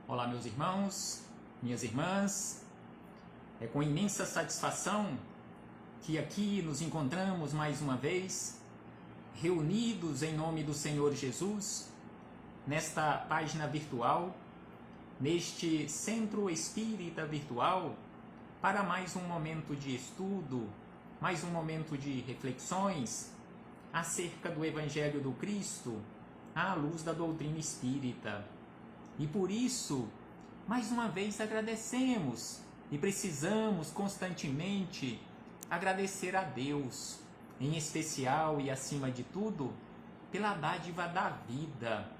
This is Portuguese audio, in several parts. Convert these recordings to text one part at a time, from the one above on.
Olá, meus irmãos, minhas irmãs. É com imensa satisfação que aqui nos encontramos mais uma vez, reunidos em nome do Senhor Jesus, nesta página virtual, neste Centro Espírita Virtual, para mais um momento de estudo, mais um momento de reflexões acerca do Evangelho do Cristo, à luz da doutrina espírita. E por isso, mais uma vez agradecemos e precisamos constantemente agradecer a Deus, em especial e acima de tudo, pela dádiva da vida.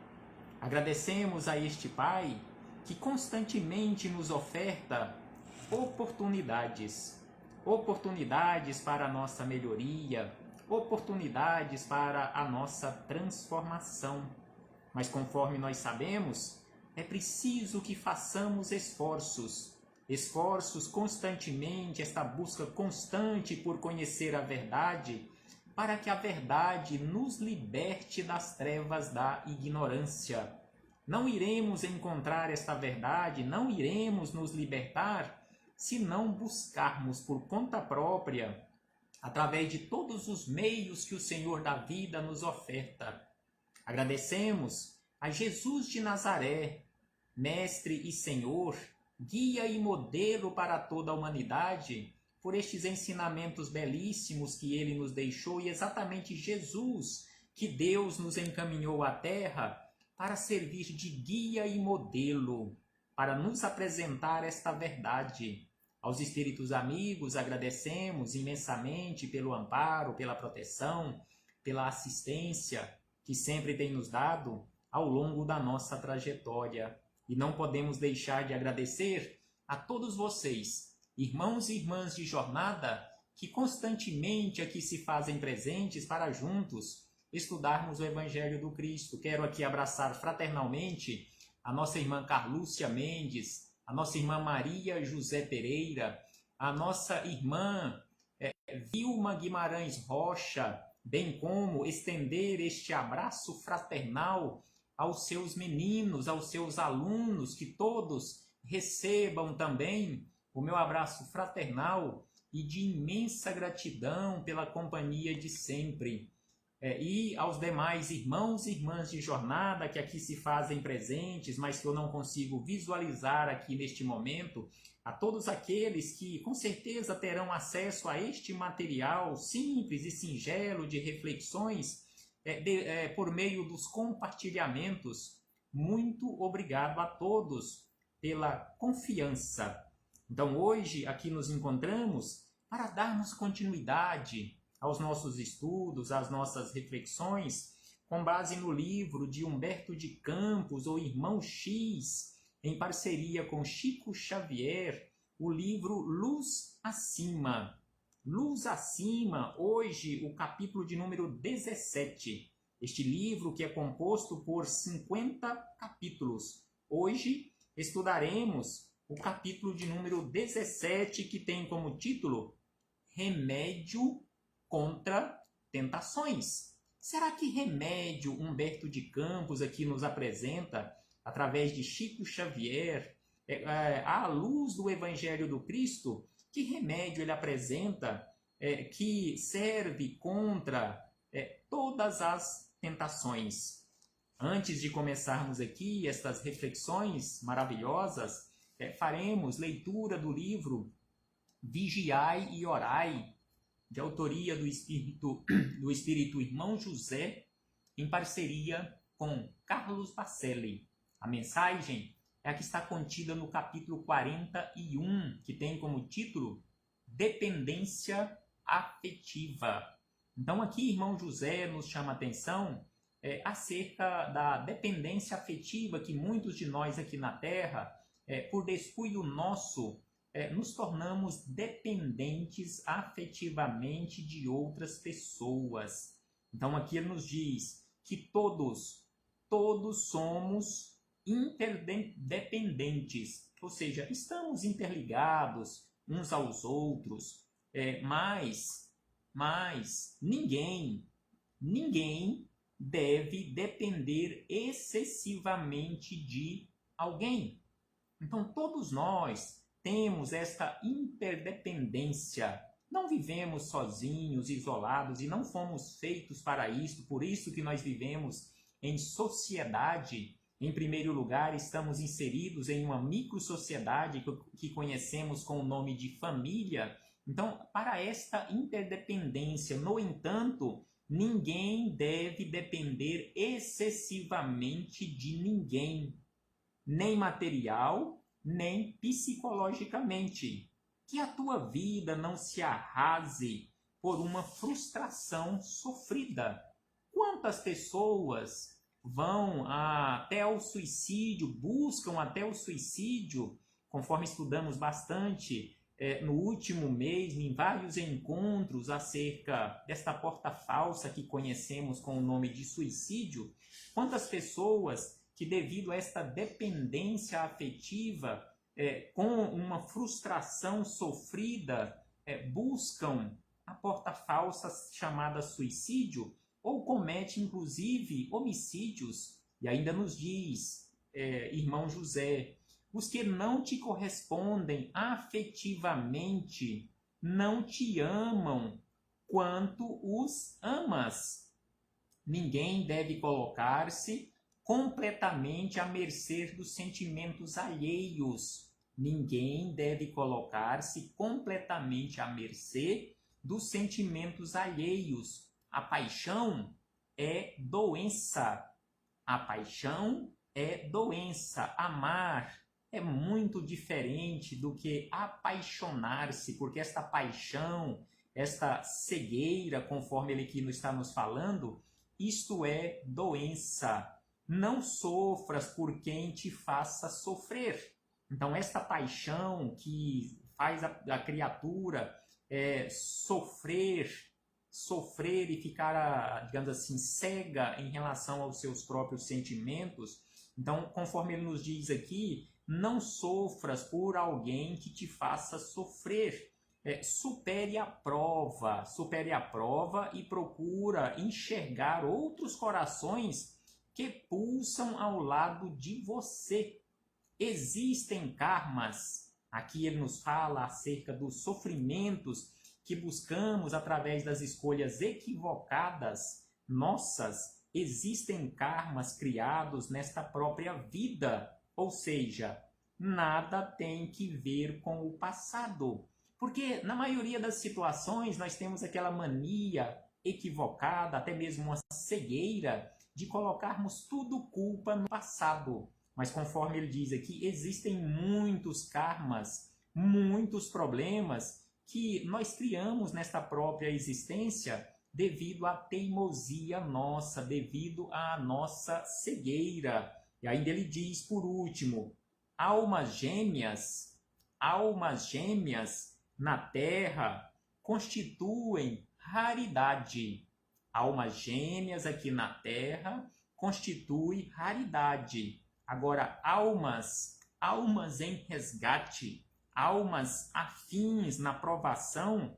Agradecemos a este Pai que constantemente nos oferta oportunidades para a nossa melhoria, oportunidades para a nossa transformação. Mas conforme nós sabemos, é preciso que façamos esforços constantemente, esta busca constante por conhecer a verdade, para que a verdade nos liberte das trevas da ignorância. Não iremos encontrar esta verdade, não iremos nos libertar, se não buscarmos por conta própria, através de todos os meios que o Senhor da vida nos oferta. Agradecemos a Jesus de Nazaré, Mestre e Senhor, guia e modelo para toda a humanidade, por estes ensinamentos belíssimos que ele nos deixou, e exatamente Jesus, que Deus nos encaminhou à terra para servir de guia e modelo, para nos apresentar esta verdade. Aos espíritos amigos agradecemos imensamente pelo amparo, pela proteção, pela assistência que sempre tem nos dado ao longo da nossa trajetória. E não podemos deixar de agradecer a todos vocês, irmãos e irmãs de jornada, que constantemente aqui se fazem presentes para juntos estudarmos o Evangelho do Cristo. Quero aqui abraçar fraternalmente a nossa irmã Carlúcia Mendes, a nossa irmã Maria José Pereira, a nossa irmã Vilma Guimarães Rocha, bem como estender este abraço fraternal aos seus meninos, aos seus alunos, que todos recebam também o meu abraço fraternal e de imensa gratidão pela companhia de sempre. E aos demais irmãos e irmãs de jornada que aqui se fazem presentes, mas que eu não consigo visualizar aqui neste momento, a todos aqueles que com certeza terão acesso a este material simples e singelo de reflexões por meio dos compartilhamentos. Muito obrigado a todos pela confiança. Então hoje aqui nos encontramos para darmos continuidade aos nossos estudos, às nossas reflexões, com base no livro de Humberto de Campos, o Irmão X, em parceria com Chico Xavier, o livro Luz Acima. Luz Acima, hoje o capítulo de número 17. Este livro que é composto por 50 capítulos. Hoje estudaremos o capítulo de número 17, que tem como título Remédio contra Tentações. Será que remédio Humberto de Campos aqui nos apresenta, através de Chico Xavier, à luz do Evangelho do Cristo? Que remédio ele apresenta que serve contra todas as tentações? Antes de começarmos aqui estas reflexões maravilhosas, faremos leitura do livro Vigiai e Orai, de autoria do Espírito Irmão José, em parceria com Carlos Bacelli. A mensagem é a que está contida no capítulo 41, que tem como título Dependência Afetiva. Então aqui, Irmão José nos chama a atenção acerca da dependência afetiva que muitos de nós aqui na Terra, por descuido nosso, nos tornamos dependentes afetivamente de outras pessoas. Então aqui ele nos diz que todos somos interdependentes, ou seja, estamos interligados uns aos outros, mas ninguém deve depender excessivamente de alguém. Então, todos nós temos esta interdependência. Não vivemos sozinhos, isolados, e não fomos feitos para isto. Por isso que nós vivemos em sociedade. Em primeiro lugar, estamos inseridos em uma microsociedade que conhecemos com o nome de família. Então, para esta interdependência, no entanto, ninguém deve depender excessivamente de ninguém, nem material, nem psicologicamente. Que a tua vida não se arrase por uma frustração sofrida. Quantas pessoas vão até o suicídio, buscam até o suicídio, conforme estudamos bastante no último mês, em vários encontros acerca desta porta falsa que conhecemos com o nome de suicídio. Quantas pessoas que, devido a esta dependência afetiva, com uma frustração sofrida, buscam a porta falsa chamada suicídio, ou comete, inclusive, homicídios. E ainda nos diz, irmão José, os que não te correspondem afetivamente não te amam quanto os amas. Ninguém deve colocar-se completamente à mercê dos sentimentos alheios. Ninguém deve colocar-se completamente à mercê dos sentimentos alheios. A paixão é doença. A paixão é doença. Amar é muito diferente do que apaixonar-se, porque esta paixão, esta cegueira, conforme ele aqui está nos falando, isto é doença. Não sofras por quem te faça sofrer. Então, esta paixão que faz a criatura sofrer e ficar, digamos assim, cega em relação aos seus próprios sentimentos. Então, conforme ele nos diz aqui, não sofras por alguém que te faça sofrer. Supere a prova e procura enxergar outros corações que pulsam ao lado de você. Existem karmas. Aqui ele nos fala acerca dos sofrimentos que buscamos através das escolhas equivocadas nossas. Existem karmas criados nesta própria vida, ou seja, nada tem que ver com o passado. Porque na maioria das situações nós temos aquela mania equivocada, até mesmo uma cegueira, de colocarmos tudo culpa no passado. Mas conforme ele diz aqui, existem muitos karmas, muitos problemas que nós criamos nesta própria existência devido à teimosia nossa, devido à nossa cegueira. E ainda ele diz, por último, almas gêmeas na Terra constituem raridade. Almas gêmeas aqui na Terra constituem raridade. Agora, almas em resgate, almas afins na provação,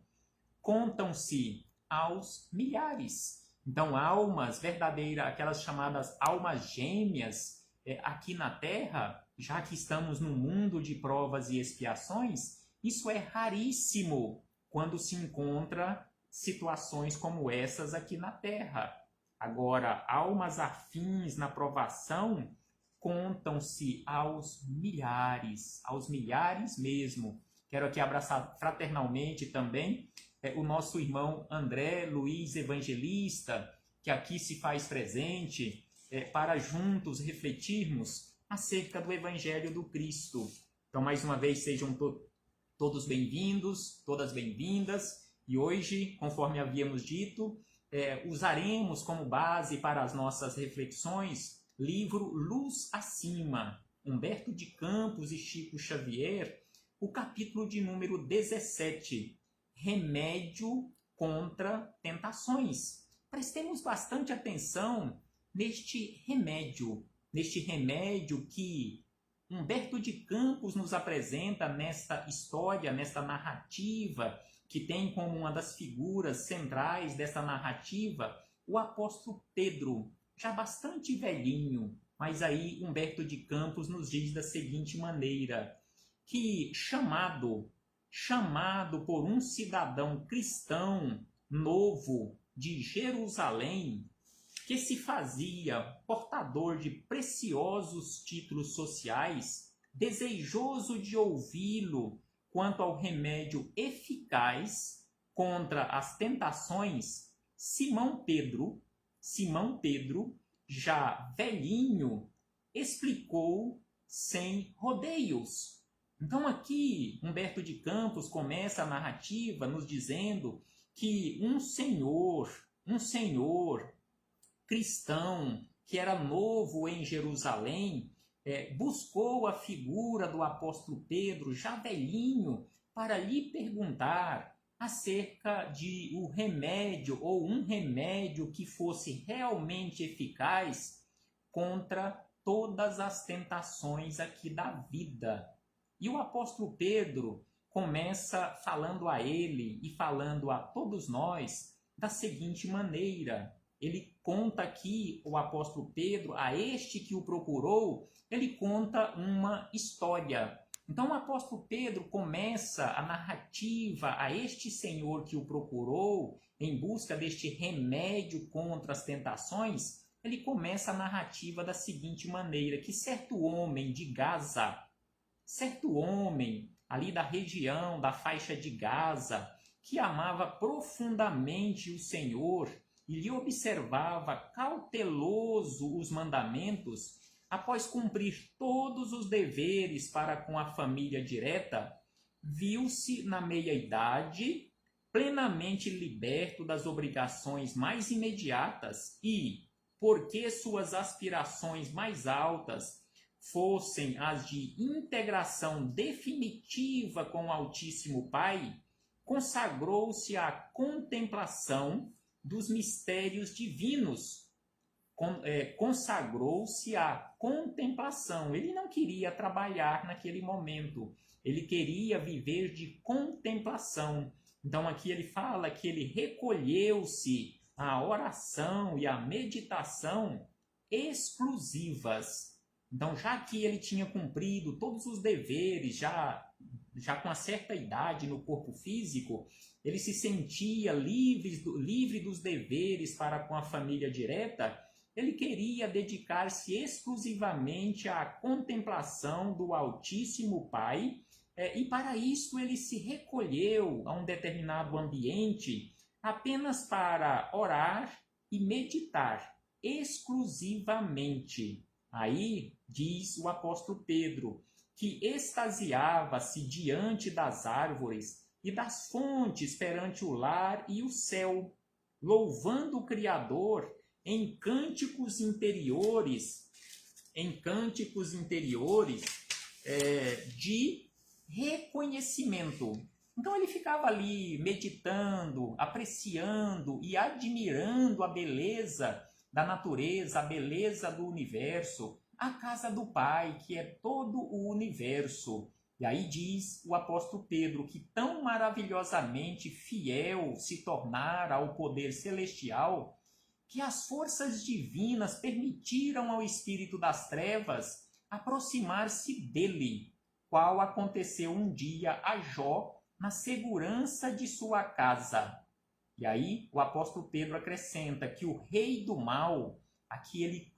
contam-se aos milhares. Então, almas verdadeiras, aquelas chamadas almas gêmeas, aqui na Terra, já que estamos no mundo de provas e expiações, isso é raríssimo quando se encontra situações como essas aqui na Terra. Agora, almas afins na provação contam-se aos milhares mesmo. Quero aqui abraçar fraternalmente também o nosso irmão André Luiz Evangelista, que aqui se faz presente, para juntos refletirmos acerca do Evangelho do Cristo. Então, mais uma vez, sejam todos bem-vindos, todas bem-vindas, e hoje, conforme havíamos dito, usaremos como base para as nossas reflexões livro Luz Acima, Humberto de Campos e Chico Xavier, o capítulo de número 17, Remédio contra Tentações. Prestemos bastante atenção neste remédio que Humberto de Campos nos apresenta nesta história, nesta narrativa, que tem como uma das figuras centrais dessa narrativa o apóstolo Pedro, já bastante velhinho, Mas aí Humberto de Campos nos diz da seguinte maneira, que chamado por um cidadão cristão novo de Jerusalém, que se fazia portador de preciosos títulos sociais, desejoso de ouvi-lo quanto ao remédio eficaz contra as tentações, Simão Pedro, já velhinho, explicou sem rodeios. Então aqui Humberto de Campos começa a narrativa nos dizendo que um senhor cristão que era novo em Jerusalém buscou a figura do apóstolo Pedro, já velhinho, para lhe perguntar acerca de um remédio que fosse realmente eficaz contra todas as tentações aqui da vida. E o apóstolo Pedro começa falando a ele e falando a todos nós da seguinte maneira. Ele conta aqui, o apóstolo Pedro, a este que o procurou, ele conta uma história. Então o apóstolo Pedro começa a narrativa a este Senhor que o procurou em busca deste remédio contra as tentações. Ele começa a narrativa da seguinte maneira, que certo homem de Gaza, certo homem ali da região, da faixa de Gaza, que amava profundamente o Senhor e lhe observava cauteloso os mandamentos, após cumprir todos os deveres para com a família direta, viu-se na meia-idade plenamente liberto das obrigações mais imediatas e, porque suas aspirações mais altas fossem as de integração definitiva com o Altíssimo Pai, consagrou-se à contemplação dos mistérios divinos, consagrou-se à contemplação. Ele não queria trabalhar naquele momento, ele queria viver de contemplação. Então aqui ele fala que ele recolheu-se à oração e à meditação exclusivas. Então, já que ele tinha cumprido todos os deveres, já com uma certa idade no corpo físico, ele se sentia livre dos deveres para com a família direta, ele queria dedicar-se exclusivamente à contemplação do Altíssimo Pai, e para isso ele se recolheu a um determinado ambiente apenas para orar e meditar exclusivamente. Aí diz o apóstolo Pedro que extasiava-se diante das árvores e das fontes perante o lar e o céu, louvando o Criador em cânticos interiores de reconhecimento. Então ele ficava ali meditando, apreciando e admirando a beleza da natureza, a beleza do universo, a casa do Pai, que é todo o universo. E aí diz o apóstolo Pedro que tão maravilhosamente fiel se tornara ao poder celestial, que as forças divinas permitiram ao espírito das trevas aproximar-se dele, qual aconteceu um dia a Jó na segurança de sua casa. E aí o apóstolo Pedro acrescenta que o rei do mal, aqui ele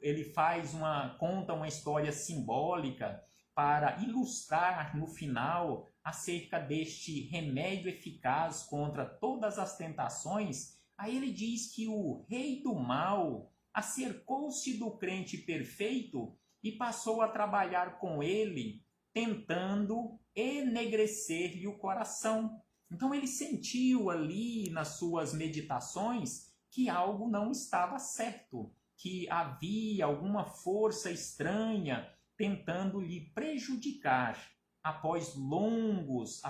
conta uma história simbólica para ilustrar no final acerca deste remédio eficaz contra todas as tentações. Aí ele diz que o rei do mal acercou-se do crente perfeito e passou a trabalhar com ele, tentando enegrecer-lhe o coração. Então ele sentiu ali nas suas meditações que algo não estava certo, que havia alguma força estranha tentando lhe prejudicar. Após longos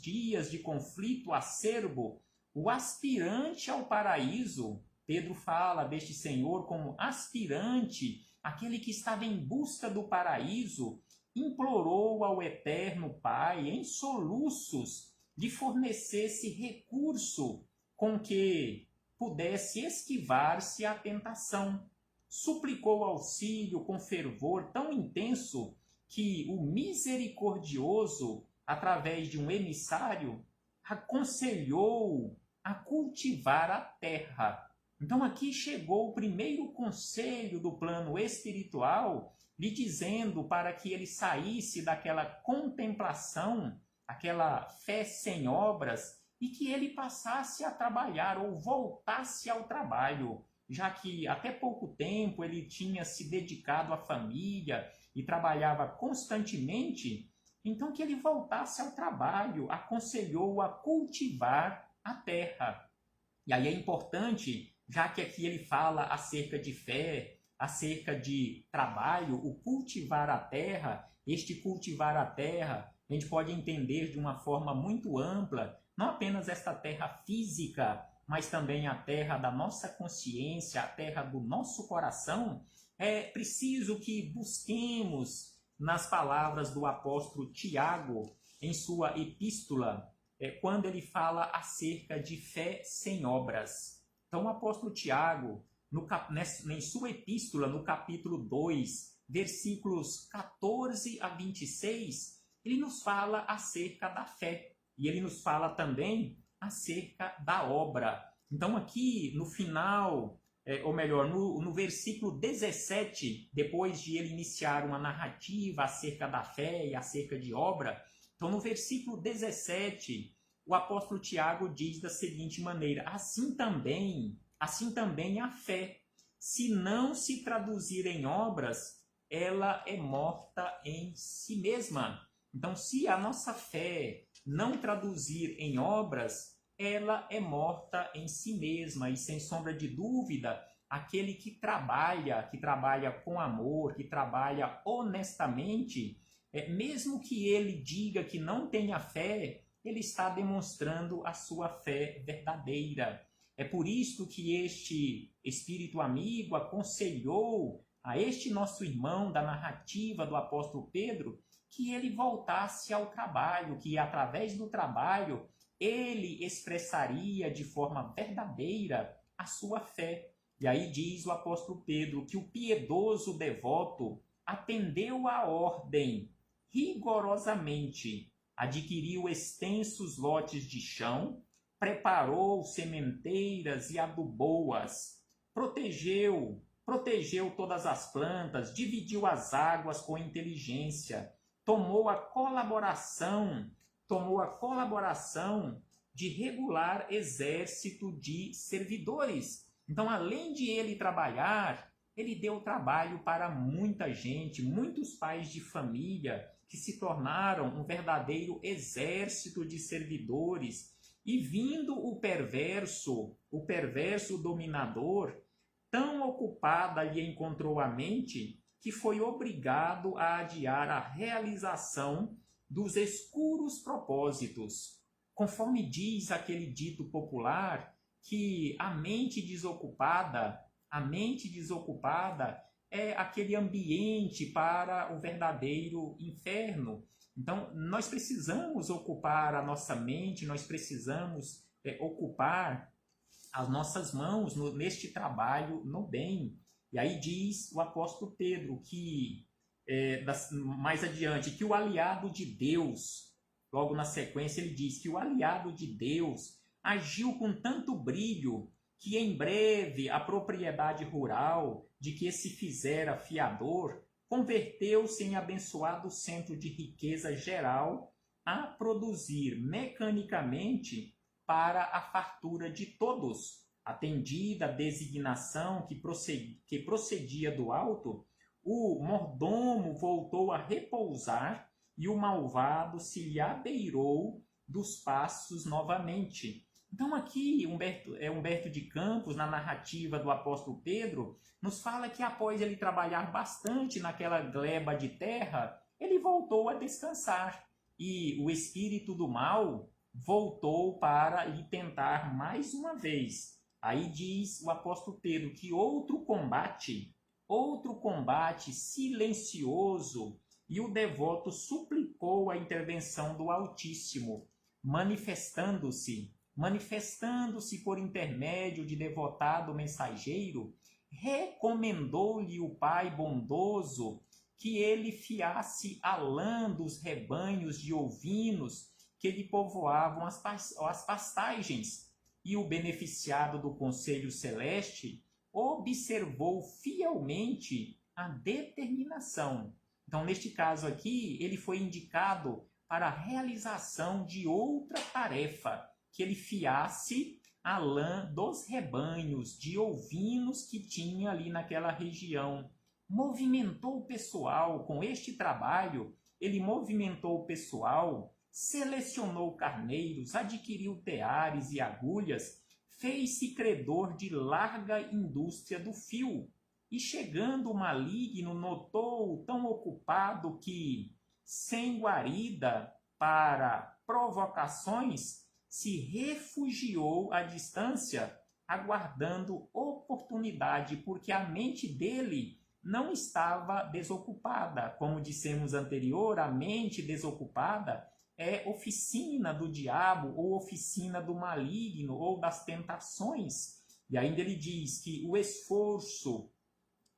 dias de conflito acerbo, o aspirante ao paraíso, Pedro fala deste Senhor como aspirante, aquele que estava em busca do paraíso, implorou ao eterno Pai em soluços lhe fornecesse recurso com que pudesse esquivar-se à tentação. suplicou auxílio com fervor tão intenso que o misericordioso, através de um emissário, aconselhou a cultivar a terra. Então aqui chegou o primeiro conselho do plano espiritual, lhe dizendo para que ele saísse daquela contemplação, aquela fé sem obras, e que ele passasse a trabalhar ou voltasse ao trabalho, já que até pouco tempo ele tinha se dedicado à família e trabalhava constantemente. Então que ele voltasse ao trabalho, aconselhou a cultivar a terra. E aí é importante, já que aqui ele fala acerca de fé, acerca de trabalho, o cultivar a terra, este cultivar a terra, a gente pode entender de uma forma muito ampla, não apenas esta terra física, mas também a terra da nossa consciência, a terra do nosso coração. É preciso que busquemos nas palavras do apóstolo Tiago, em sua epístola, quando ele fala acerca de fé sem obras. Então o apóstolo Tiago, em sua epístola, no capítulo 2, versículos 14 a 26, ele nos fala acerca da fé. E ele nos fala também acerca da obra. Então aqui no final, ou melhor, no versículo 17, depois de ele iniciar uma narrativa acerca da fé e acerca de obra, então no versículo 17, o apóstolo Tiago diz da seguinte maneira: assim também a fé, se não se traduzir em obras, ela é morta em si mesma. Então, se a nossa fé não traduzir em obras, ela é morta em si mesma. E sem sombra de dúvida, aquele que trabalha com amor, que trabalha honestamente, mesmo que ele diga que não tenha fé, ele está demonstrando a sua fé verdadeira. É por isso que este espírito amigo aconselhou a este nosso irmão da narrativa do apóstolo Pedro que ele voltasse ao trabalho, que através do trabalho ele expressaria de forma verdadeira a sua fé. E aí diz o apóstolo Pedro que o piedoso devoto atendeu à ordem rigorosamente, adquiriu extensos lotes de chão, preparou sementeiras e adubou-as, protegeu todas as plantas, dividiu as águas com inteligência, tomou a colaboração de regular exército de servidores. Então, além de ele trabalhar, ele deu trabalho para muita gente, muitos pais de família que se tornaram um verdadeiro exército de servidores. E vindo o perverso dominador, tão ocupada lhe encontrou a mente que foi obrigado a adiar a realização dos escuros propósitos. Conforme diz aquele dito popular, que a mente desocupada é aquele ambiente para o verdadeiro inferno. Então, nós precisamos ocupar a nossa mente, nós precisamos ocupar as nossas mãos neste trabalho no bem. E aí diz o apóstolo Pedro que, mais adiante, que o aliado de Deus, logo na sequência ele diz que o aliado de Deus agiu com tanto brilho que em breve a propriedade rural de que se fizera fiador converteu-se em abençoado centro de riqueza geral a produzir mecanicamente para a fartura de todos. Atendida a designação que procedia do alto, o mordomo voltou a repousar e o malvado se lhe abeirou dos passos novamente. Então aqui Humberto de Campos, na narrativa do apóstolo Pedro, nos fala que após ele trabalhar bastante naquela gleba de terra, ele voltou a descansar e o espírito do mal voltou para lhe tentar mais uma vez. Aí diz o apóstolo Pedro que outro combate silencioso, e o devoto suplicou a intervenção do Altíssimo, manifestando-se por intermédio de devotado mensageiro, recomendou-lhe o pai bondoso que ele fiasse a lã dos rebanhos de ovinos que lhe povoavam as pastagens. E o beneficiado do conselho celeste observou fielmente a determinação. Então, neste caso aqui, ele foi indicado para a realização de outra tarefa, que ele fiasse a lã dos rebanhos de ovinos que tinha ali naquela região. Movimentou o pessoal com este trabalho, ele movimentou o pessoal, selecionou carneiros, adquiriu teares e agulhas, fez-se credor de larga indústria do fio, e chegando o maligno notou-o tão ocupado que, sem guarida para provocações, se refugiou à distância, aguardando oportunidade, porque a mente dele não estava desocupada. Como dissemos anterior, a mente desocupada é oficina do diabo ou oficina do maligno ou das tentações. E ainda ele diz que o esforço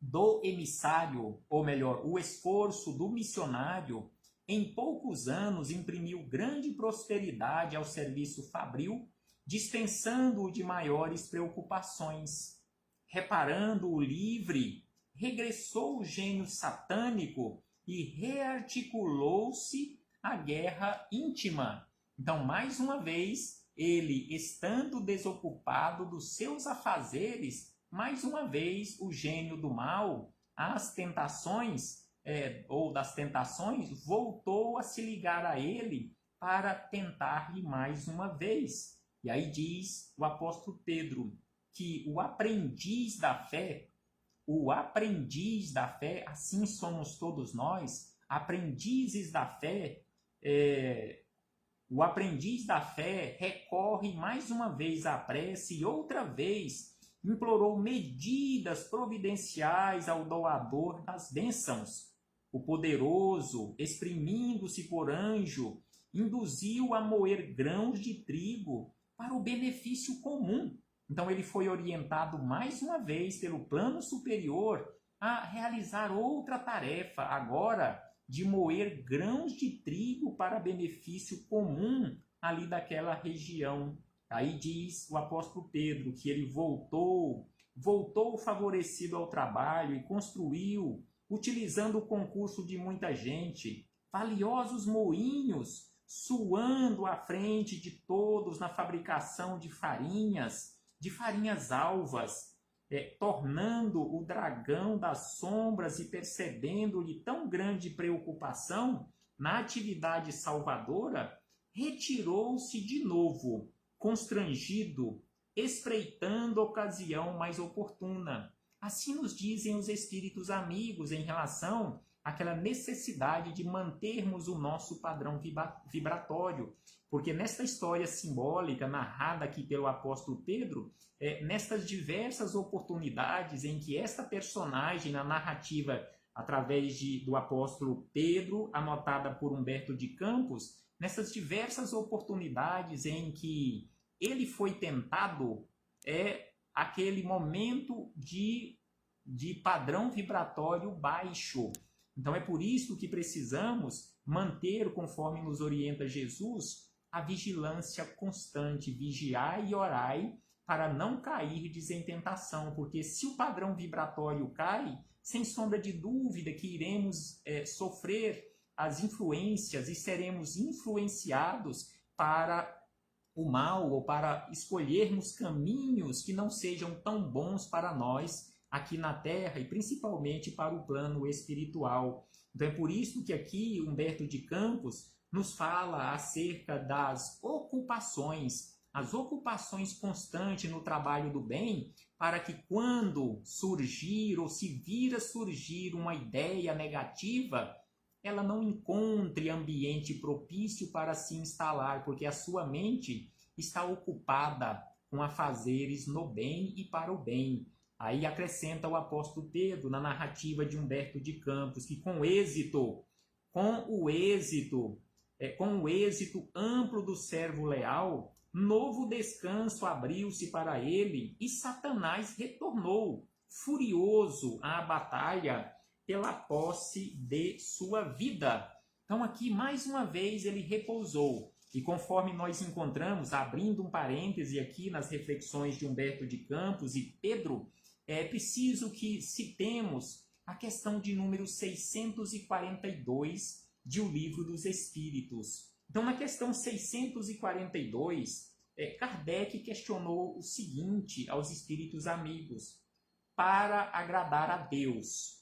do emissário, ou melhor, o esforço do missionário, em poucos anos imprimiu grande prosperidade ao serviço fabril, dispensando-o de maiores preocupações. Reparando-o livre, regressou o gênio satânico e rearticulou-se a guerra íntima. Então, mais uma vez, ele, estando desocupado dos seus afazeres, mais uma vez o gênio do mal, as tentações, das tentações, voltou a se ligar a ele para tentar-lhe mais uma vez. E aí diz o apóstolo Pedro que o aprendiz da fé, assim somos todos nós, aprendizes da fé, o aprendiz da fé recorre mais uma vez à prece e outra vez implorou medidas providenciais ao doador das bênçãos. O poderoso, exprimindo-se por anjo, induziu a moer grãos de trigo para o benefício comum. Então ele foi orientado mais uma vez pelo plano superior a realizar outra tarefa, agora de moer grãos de trigo para benefício comum ali daquela região. Aí diz o apóstolo Pedro que ele voltou favorecido ao trabalho e construiu, utilizando o concurso de muita gente, valiosos moinhos, suando à frente de todos na fabricação de farinhas alvas, tornando o dragão das sombras e percebendo-lhe tão grande preocupação na atividade salvadora, retirou-se de novo, constrangido, espreitando a ocasião mais oportuna. Assim nos dizem os espíritos amigos em relação àquela necessidade de mantermos o nosso padrão vibratório. Porque nesta história simbólica narrada aqui pelo apóstolo Pedro, nestas diversas oportunidades em que esta personagem na narrativa, através do apóstolo Pedro, anotada por Humberto de Campos, nessas diversas oportunidades em que ele foi tentado, aquele momento de padrão vibratório baixo. Então é por isso que precisamos manter, conforme nos orienta Jesus, a vigilância constante, vigiai e orai para não cairdes em tentação, porque se o padrão vibratório cai, sem sombra de dúvida que iremos sofrer as influências e seremos influenciados para o mal ou para escolhermos caminhos que não sejam tão bons para nós aqui na Terra e principalmente para o plano espiritual. Então é por isso que aqui Humberto de Campos nos fala acerca das ocupações, as ocupações constantes no trabalho do bem, para que quando surgir ou se vir a surgir uma ideia negativa, ela não encontre ambiente propício para se instalar, porque a sua mente está ocupada com afazeres no bem e para o bem. Aí acrescenta o apóstolo Pedro na narrativa de Humberto de Campos, que com o êxito amplo do servo leal, novo descanso abriu-se para ele e Satanás retornou, furioso à batalha pela posse de sua vida. Então aqui, mais uma vez, ele repousou. E conforme nós encontramos, abrindo um parêntese aqui nas reflexões de Humberto de Campos e Pedro, é preciso que citemos a questão de número 642 de O Livro dos Espíritos. Então, na questão 642, Kardec questionou o seguinte aos espíritos amigos: para agradar a Deus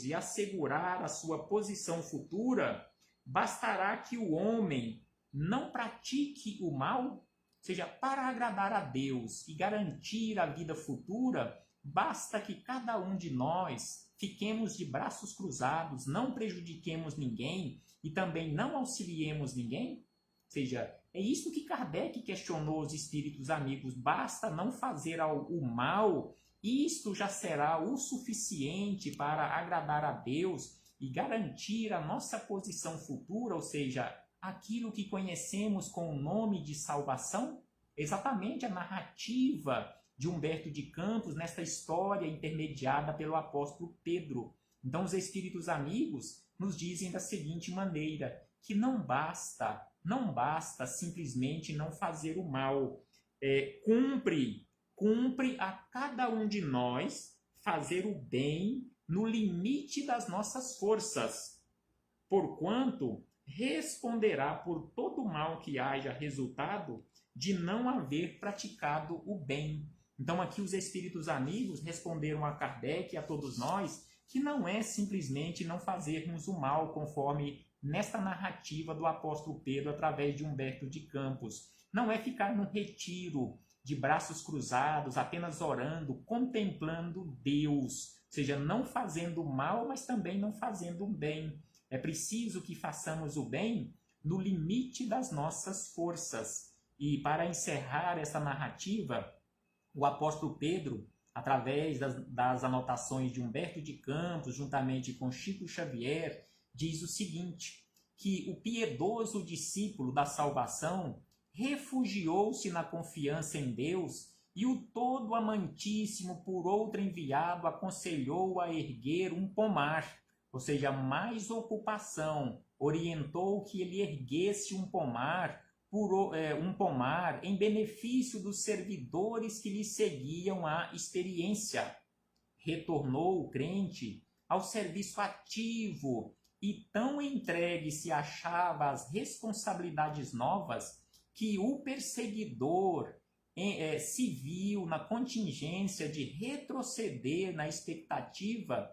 e assegurar a sua posição futura, bastará que o homem não pratique o mal? Ou seja, para agradar a Deus e garantir a vida futura, basta que cada um de nós fiquemos de braços cruzados, não prejudiquemos ninguém e também não auxiliemos ninguém? Ou seja, é isso que Kardec questionou os espíritos amigos. Basta não fazer o mal, isto já será o suficiente para agradar a Deus e garantir a nossa posição futura, ou seja, aquilo que conhecemos com o nome de salvação? Exatamente a narrativa de Humberto de Campos nesta história intermediada pelo apóstolo Pedro. Então, os espíritos amigos nos dizem da seguinte maneira, que não basta simplesmente não fazer o mal. Cumpre a cada um de nós fazer o bem no limite das nossas forças, porquanto responderá por todo o mal que haja resultado de não haver praticado o bem. Então aqui os espíritos amigos responderam a Kardec e a todos nós que não é simplesmente não fazermos o mal, conforme nesta narrativa do apóstolo Pedro através de Humberto de Campos. Não é ficar num retiro de braços cruzados, apenas orando, contemplando Deus, ou seja, não fazendo o mal, mas também não fazendo o bem. É preciso que façamos o bem no limite das nossas forças. E para encerrar essa narrativa, o apóstolo Pedro, através das anotações de Humberto de Campos, juntamente com Chico Xavier, diz o seguinte, que o piedoso discípulo da salvação refugiou-se na confiança em Deus e o todo amantíssimo por outro enviado aconselhou a erguer um pomar, ou seja, mais ocupação, orientou que ele erguesse um pomar em benefício dos servidores que lhe seguiam a experiência. Retornou o crente ao serviço ativo e tão entregue se achava às responsabilidades novas que o perseguidor se viu na contingência de retroceder na expectativa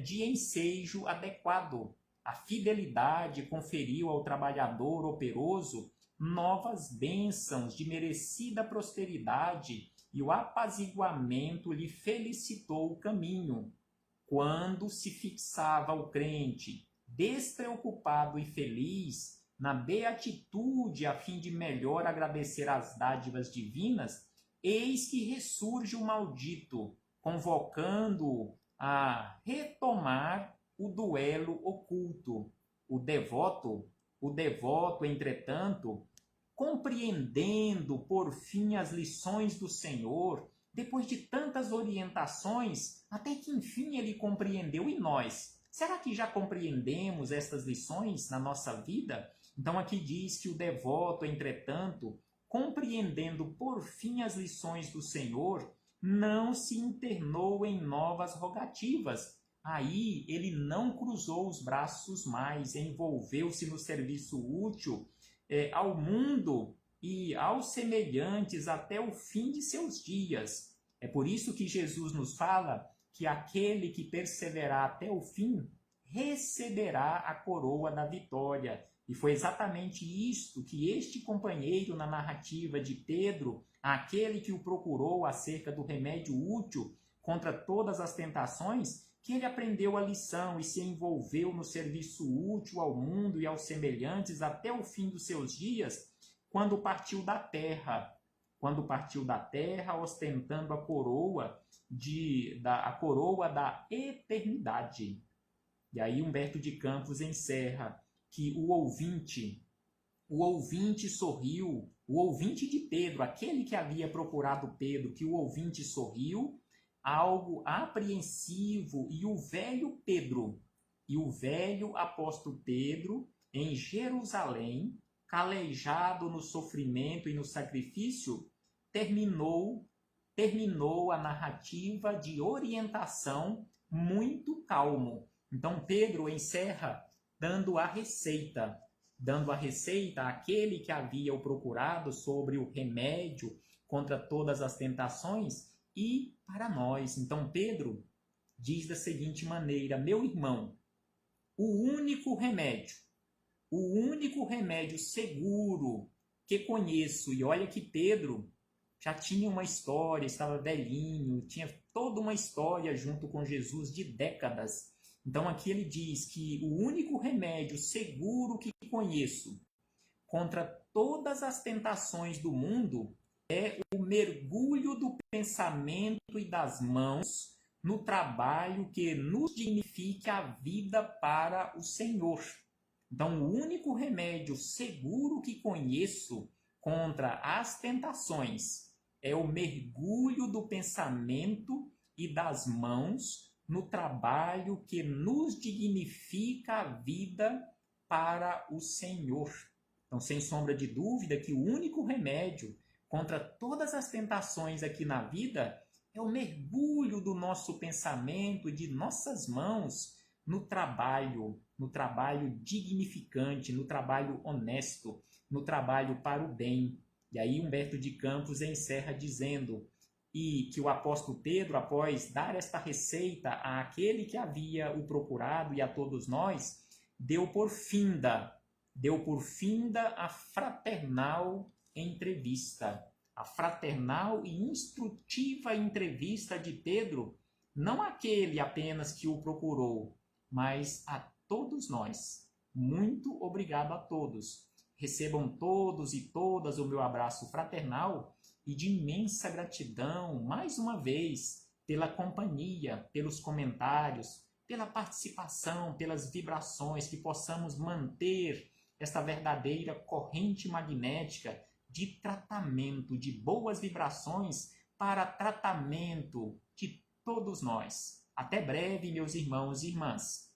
de ensejo adequado. A fidelidade conferiu ao trabalhador operoso novas bênçãos de merecida prosperidade e o apaziguamento lhe felicitou o caminho. Quando se fixava o crente, despreocupado e feliz, na beatitude a fim de melhor agradecer as dádivas divinas, eis que ressurge o maldito, convocando-o a retomar o duelo oculto. O devoto, entretanto, compreendendo por fim as lições do Senhor, depois de tantas orientações, até que enfim ele compreendeu. E nós? Será que já compreendemos estas lições na nossa vida? Então aqui diz que o devoto, entretanto, compreendendo por fim as lições do Senhor, não se internou em novas rogativas. Aí ele não cruzou os braços mais, envolveu-se no serviço útil ao mundo e aos semelhantes até o fim de seus dias. É por isso que Jesus nos fala que aquele que perseverar até o fim receberá a coroa da vitória. E foi exatamente isto que este companheiro na narrativa de Pedro, aquele que o procurou acerca do remédio útil contra todas as tentações, que ele aprendeu a lição e se envolveu no serviço útil ao mundo e aos semelhantes até o fim dos seus dias, quando partiu da terra, ostentando a coroa da eternidade. E aí Humberto de Campos encerra que o ouvinte sorriu, O ouvinte de Pedro, aquele que havia procurado Pedro, que o ouvinte sorriu, algo apreensivo, e o velho apóstolo Pedro, em Jerusalém, calejado no sofrimento e no sacrifício, terminou a narrativa de orientação muito calmo. Então Pedro encerra dando a receita àquele que havia o procurado sobre o remédio contra todas as tentações e para nós. Então Pedro diz da seguinte maneira: meu irmão, o único remédio seguro que conheço, e olha que Pedro já tinha uma história, estava velhinho, tinha toda uma história junto com Jesus de décadas. Então aqui ele diz que o único remédio seguro que conheço contra todas as tentações do mundo é o mergulho do pensamento e das mãos no trabalho que nos dignifique a vida para o Senhor. Então, o único remédio seguro que conheço contra as tentações é o mergulho do pensamento e das mãos no trabalho que nos dignifica a vida para o Senhor. Então, sem sombra de dúvida que o único remédio contra todas as tentações aqui na vida é o mergulho do nosso pensamento e de nossas mãos no trabalho dignificante, no trabalho honesto, no trabalho para o bem. E aí Humberto de Campos encerra dizendo e que o apóstolo Pedro, após dar esta receita àquele que havia o procurado e a todos nós, deu por finda a fraternal entrevista. A fraternal e instrutiva entrevista de Pedro, não àquele apenas que o procurou, mas a todos nós. Muito obrigado a todos. Recebam todos e todas o meu abraço fraternal e de imensa gratidão, mais uma vez, pela companhia, pelos comentários, pela participação, pelas vibrações, que possamos manter esta verdadeira corrente magnética de tratamento, de boas vibrações para tratamento de todos nós. Até breve, meus irmãos e irmãs.